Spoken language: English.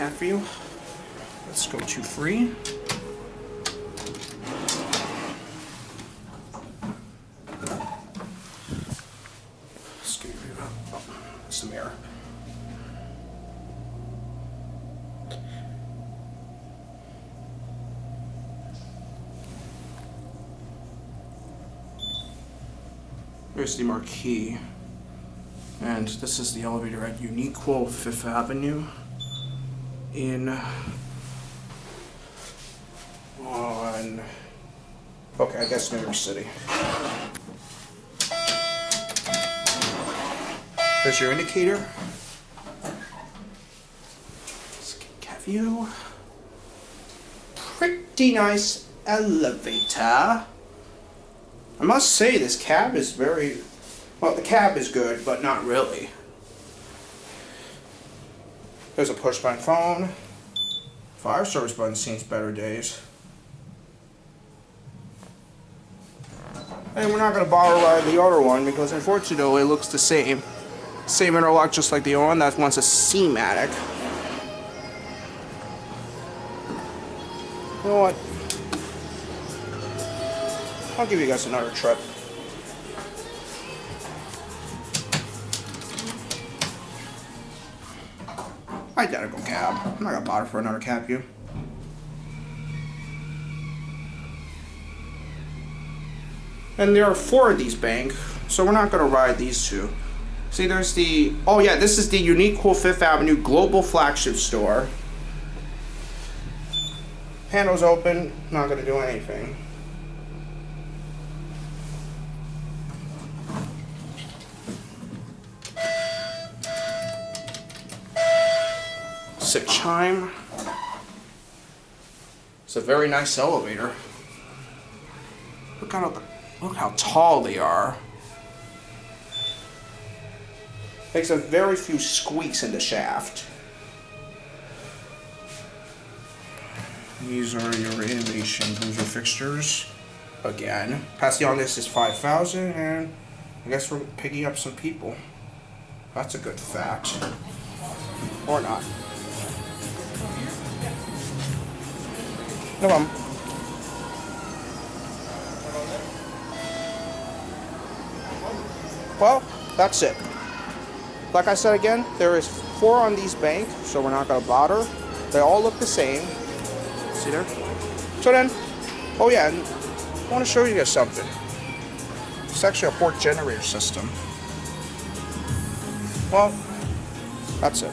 cat view. Let's go to free. Some air. There's the marquee, and this is the elevator at UNIQLO 5th Avenue in okay, I guess New York City. There's your indicator. Cat view. Pretty nice elevator. I must say this cab is very, well, the cab is good, but not really. There's a push button phone. Fire service button seems better days. And we're not going to bother ride the other one because unfortunately it looks the same. Same interlock just like the other one. That one's a Scenic. You know what? I'll give you guys another trip. Identical cab. I'm not gonna bother for another cab view. And there are 4 of these bank, so we're not gonna ride these 2. See, there's the, oh yeah, this is the UNIQLO 5th Avenue Global Flagship store. Panel's open, not gonna do anything. Sit chime. It's a very nice elevator. Look how tall they are. Makes a very few squeaks in the shaft. These are your innovation Bruiser fixtures. Again, passing on this is 5,000, and I guess we're picking up some people. That's a good fact. Or not. No problem. Well, that's it. Like I said again, there is 4 on these bank, so we're not going to bother. They all look the same. See there? So then, oh yeah, and I want to show you guys something. It's actually a port generator system. Well, that's it.